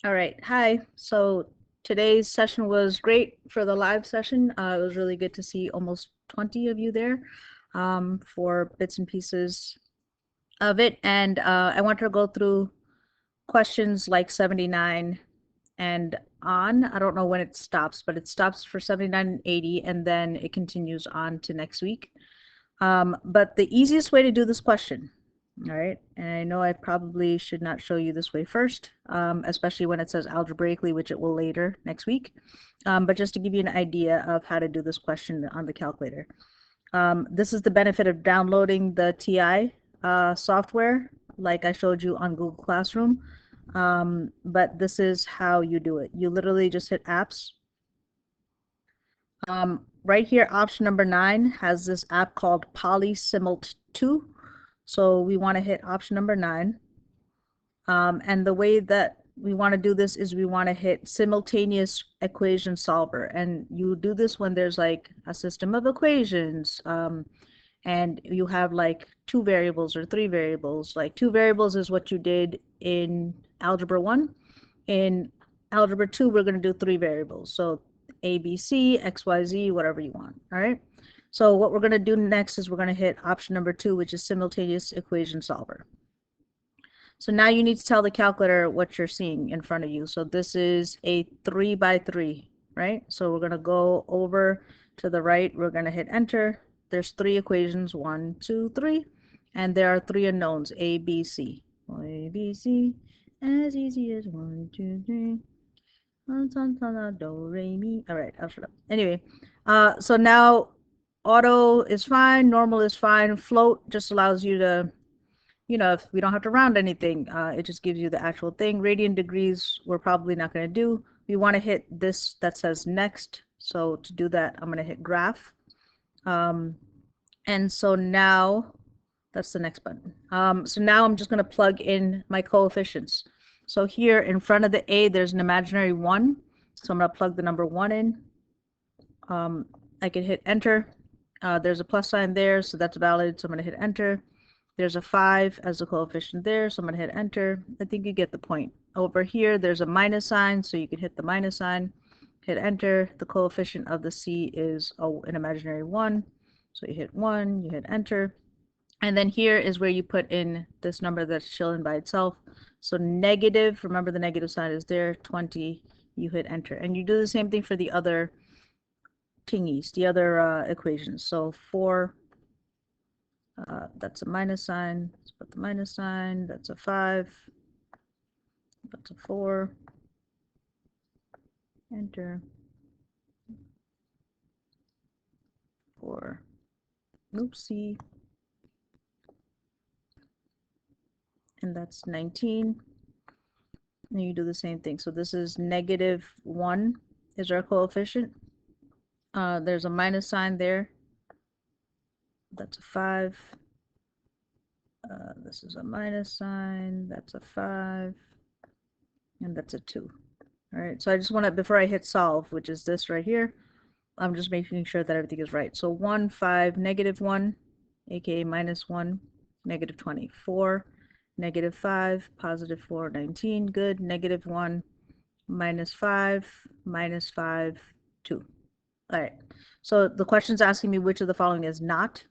All right. Hi. So today's session was great for the live session. It was really good to see almost 20 of you there for bits and pieces of it. And I want to go through questions like 79 and on. I don't know when it stops, but it stops for 79 and 80, and then it continues on to next week. But the easiest way to do this question, all right, and I know I probably should not show you this way first, especially when it says algebraically, which it will later next week. But just to give you an idea of how to do this question on the calculator. This is the benefit of downloading the TI software, like I showed you on Google Classroom. But this is how you do it. You literally just hit apps. Right here, option number 9 has this app called PolySimult 2. So we want to hit option number 9. And the way that we want to do this is we want to hit simultaneous equation solver. And you do this when there's like a system of equations, and you have like 2 variables or 3 variables. Like 2 variables is what you did in algebra 1. In algebra 2, we're going to do 3 variables. So A, B, C, X, Y, Z, whatever you want. All right. So what we're going to do next is we're going to hit option number 2, which is simultaneous equation solver. So now you need to tell the calculator what you're seeing in front of you. So this is a 3 by 3, right? So we're going to go over to the right. We're going to hit enter. There's 3 equations, 1, 2, 3. And there are 3 unknowns, A, B, C. A, B, C, as easy as 1, 2, 3. Do, re, mi. All right, I'll shut up. Anyway, so now auto is fine, normal is fine. Float just allows you to, if we don't have to round anything, it just gives you the actual thing. Radian degrees, we're probably not going to do. We want to hit this that says next. So to do that, I'm going to hit graph. And so now, that's the next button. So now I'm just going to plug in my coefficients. So here in front of the A, there's an imaginary 1. So I'm going to plug the number 1 in. I can hit enter. There's a plus sign there, so that's valid. So I'm going to hit enter. There's a 5 as a coefficient there, so I'm going to hit enter. I think you get the point. Over here, there's a minus sign, so you can hit the minus sign. Hit enter. The coefficient of the C is an imaginary 1. So you hit 1, you hit enter. And then here is where you put in this number that's chilling by itself. So negative, remember the negative sign is there, 20, you hit enter. And you do the same thing for the other thingies, the other equations. So 4, that's a minus sign, let's put the minus sign, that's a 5, that's a 4, enter, 4, oopsie, and that's 19. And you do the same thing. So this is negative 1 is our coefficient. There's a minus sign there. That's a 5. This is a minus sign. That's a 5. And that's a 2. All right. So I just want to, before I hit solve, which is this right here, I'm just making sure that everything is right. So 1, 5, negative 1, aka minus 1, negative 20. 4, negative 5, positive 4, 19. Good. Negative 1, minus 5, minus 5, 2. All right. So the question's asking me which of the following is not.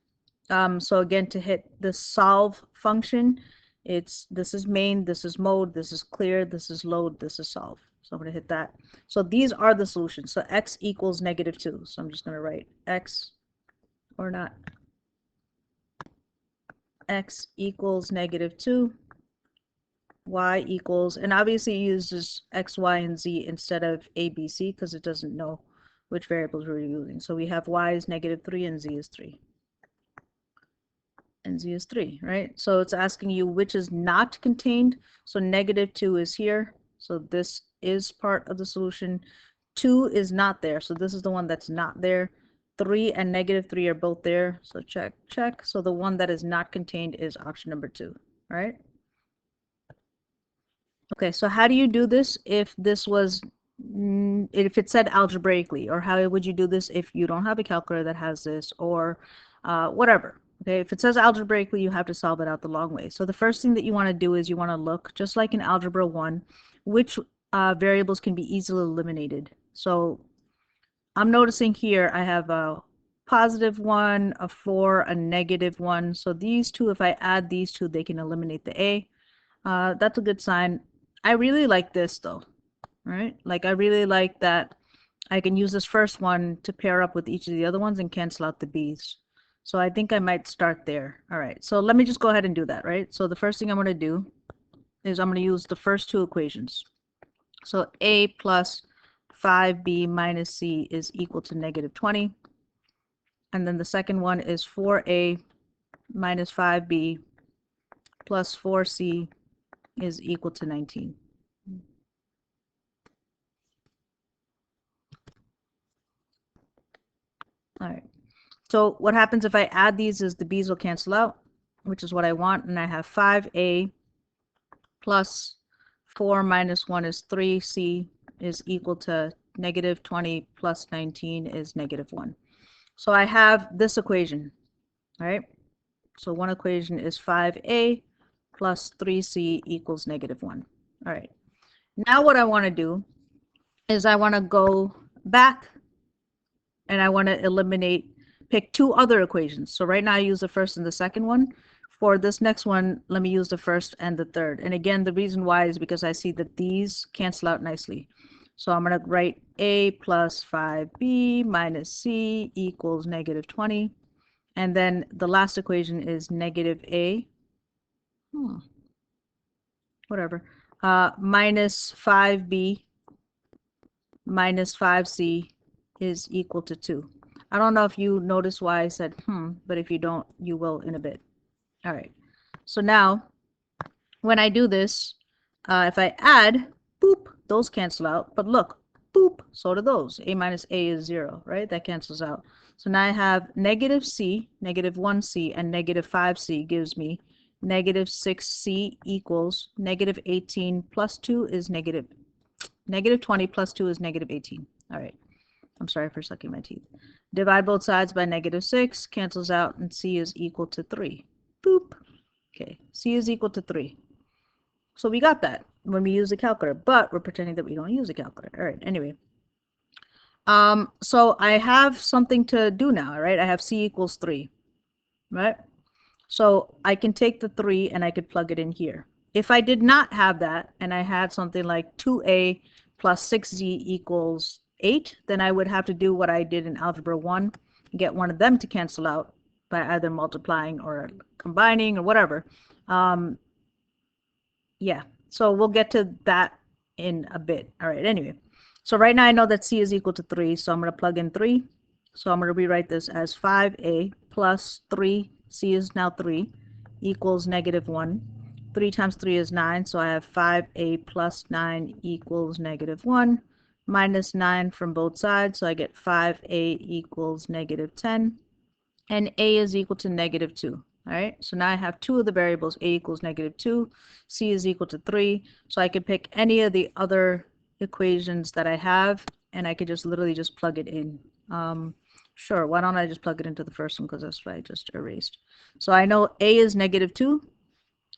So again, to hit the solve function, this is main, this is mode, this is clear, this is load, this is solve. So I'm going to hit that. So these are the solutions. So x equals negative 2. So I'm just going to write x, or not, x equals negative 2, y equals, and obviously it uses x, y, and z instead of a, b, c because it doesn't know which variables we're using. So we have y is negative 3 and z is 3. And z is 3, right? So it's asking you which is not contained. So negative 2 is here. So this is part of the solution. 2 is not there. So this is the one that's not there. 3 and negative 3 are both there. So check, check. So the one that is not contained is option number 2, right? Okay, so how do you do this if this was, if it said algebraically, or how would you do this if you don't have a calculator that has this, or whatever? Okay, if it says algebraically, you have to solve it out the long way. So the first thing that you want to do is you want to look, just like in Algebra 1, which variables can be easily eliminated. So I'm noticing here I have a positive 1, a 4, a negative 1. So these two, if I add these two, they can eliminate the A. That's a good sign. I really like this though, right? Like I really like that I can use this first one to pair up with each of the other ones and cancel out the B's. So I think I might start there. All right, so let me just go ahead and do that, right? So the first thing I'm going to do is I'm going to use the first two equations. So A plus 5B minus C is equal to negative 20. And then the second one is 4A minus 5B plus 4C is equal to 19. All right. So what happens if I add these is the B's will cancel out, which is what I want. And I have 5A plus 4 minus 1 is 3C is equal to negative 20 plus 19 is negative 1. So I have this equation, all right? So one equation is 5A plus 3C equals negative 1. All right. Now what I want to do is I want to go back and I want to eliminate, pick two other equations. So right now I use the first and the second one. For this next one, let me use the first and the third. And again, the reason why is because I see that these cancel out nicely. So I'm going to write A plus 5B minus C equals negative 20. And then the last equation is negative A. Whatever. Minus 5B minus 5C is equal to 2. I don't know if you notice why I said but if you don't, you will in a bit. All right. So now, when I do this, if I add, boop, those cancel out. But look, boop, so do those. A minus A is 0, right? That cancels out. So now I have negative C, negative 1C, and negative 5C gives me negative 6C equals negative 18 plus 2 is negative 20 plus 2 is negative 18. All right. I'm sorry for sucking my teeth. Divide both sides by negative 6, cancels out, and C is equal to 3. Boop. Okay, C is equal to 3. So we got that when we use the calculator, but we're pretending that we don't use a calculator. All right, anyway. So I have something to do now, right? I have C equals 3, right? So I can take the 3 and I could plug it in here. If I did not have that and I had something like 2A plus 6Z equals 8, then I would have to do what I did in Algebra 1, get one of them to cancel out by either multiplying or combining or whatever. Yeah, so we'll get to that in a bit. All right, anyway. So right now I know that C is equal to 3, so I'm going to plug in 3. So I'm going to rewrite this as 5A plus 3, C is now 3, equals negative 1. 3 times 3 is 9, so I have 5A plus 9 equals negative 1, minus 9 from both sides, so I get 5A equals negative 10, and A is equal to negative 2. All right, so now I have two of the variables, A equals negative 2, C is equal to 3, so I could pick any of the other equations that I have, and I could just literally just plug it in. Sure, why don't I just plug it into the first one, because that's what I just erased. So I know A is negative 2,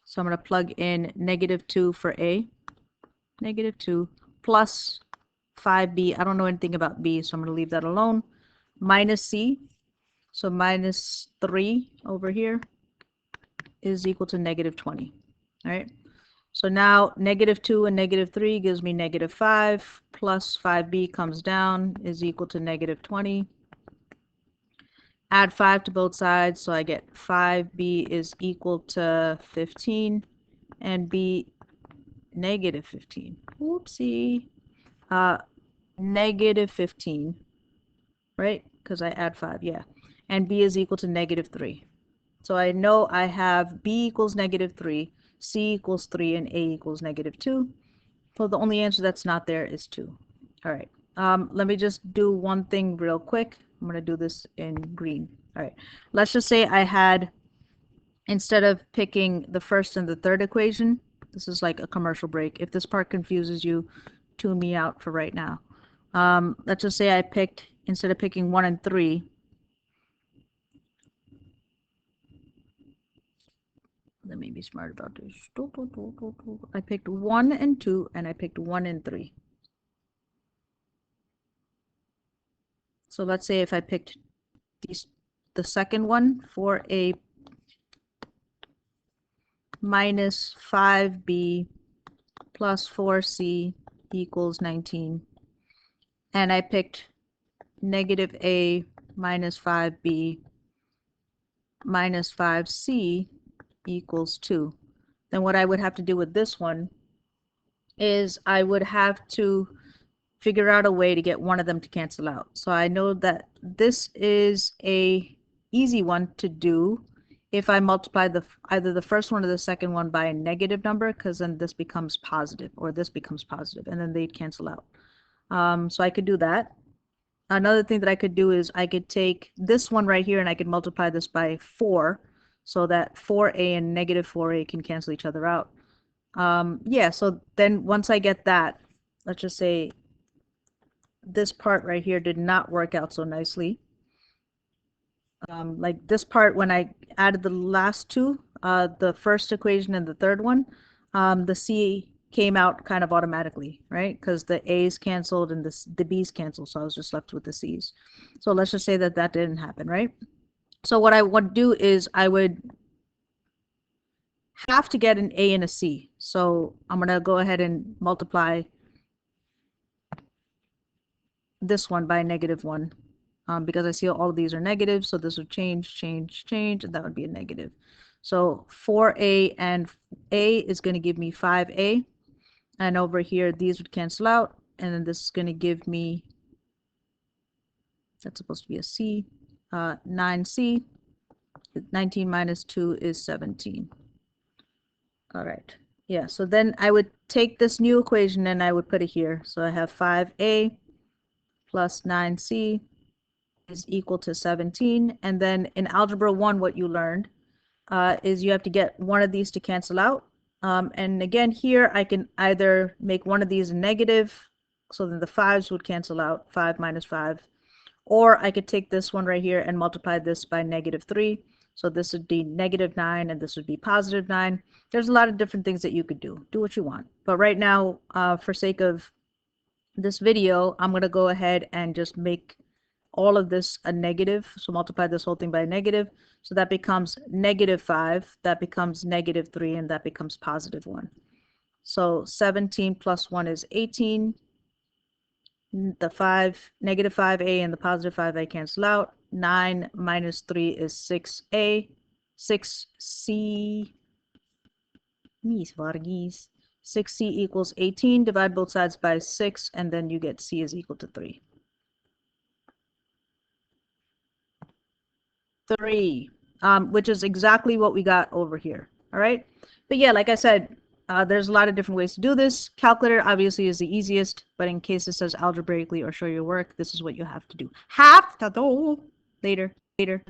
so I'm going to plug in negative 2 for A, negative 2, plus 5B. I don't know anything about B, so I'm going to leave that alone, minus C, so minus 3 over here is equal to negative 20. All right. So now negative 2 and negative 3 gives me negative 5 plus 5B comes down is equal to negative 20. Add 5 to both sides, so I get 5B is equal to 15 and B negative 15. Whoopsie. Negative 15, right? Because I add 5, yeah. And B is equal to negative 3. So I know I have B equals negative 3, C equals 3, and A equals negative 2. So the only answer that's not there is 2. All right. Let me just do one thing real quick. I'm going to do this in green. All right. Let's just say I had, instead of picking the first and the third equation, this is like a commercial break. If this part confuses you, tune me out for right now. Let's just say I picked, instead of picking 1 and 3, Let me be smart about this. I picked 1 and 2, and I picked 1 and 3. So let's say if I picked the second one, 4a minus 5b plus 4c equals 19. And I picked negative a minus 5b minus 5c equals 2. Then what I would have to do with this one is I would have to figure out a way to get one of them to cancel out. So I know that this is a easy one to do if I multiply either the first one or the second one by a negative number, because then this becomes positive, or this becomes positive, and then they'd cancel out. So I could do that. Another thing that I could do is I could take this one right here and I could multiply this by 4, so that 4a and negative 4a can cancel each other out. Yeah, so then once I get that, let's just say this part right here did not work out so nicely. Like this part, when I added the last two, the first equation and the third one, the c came out kind of automatically, right? Because the a's canceled and the b's canceled, so I was just left with the c's. So let's just say that that didn't happen, right? So what I would do is I would have to get an a and a c. So I'm going to go ahead and multiply this one by -1, because I see all of these are negative, so this would change, and that would be a negative. So 4a and a is going to give me 5a, and over here these would cancel out, and then this is going to give me, that's supposed to be a c, 9c. 19 minus 2 is 17. All right. Yeah, so then I would take this new equation and I would put it here. So I have 5a plus 9c is equal to 17. And then in Algebra 1, what you learned is you have to get one of these to cancel out. And again, here I can either make one of these negative, so then the 5s would cancel out, 5 minus 5. Or I could take this one right here and multiply this by -3. So this would be -9 and this would be +9. There's a lot of different things that you could do. Do what you want. But right now, for sake of this video, I'm going to go ahead and just make all of this a negative. So multiply this whole thing by a negative. So that becomes -5, that becomes -3, and that becomes +1. So 17 plus 1 is 18. The -5a and the +5a cancel out. 9 minus 3 is 6a. 6c, 6c equals 18. Divide both sides by 6, and then you get c is equal to 3. 3, which is exactly what we got over here. All right. But yeah, like I said, there's a lot of different ways to do this. Calculator obviously is the easiest, but in case it says algebraically or show your work, this is what you have to do. Have to do. Later.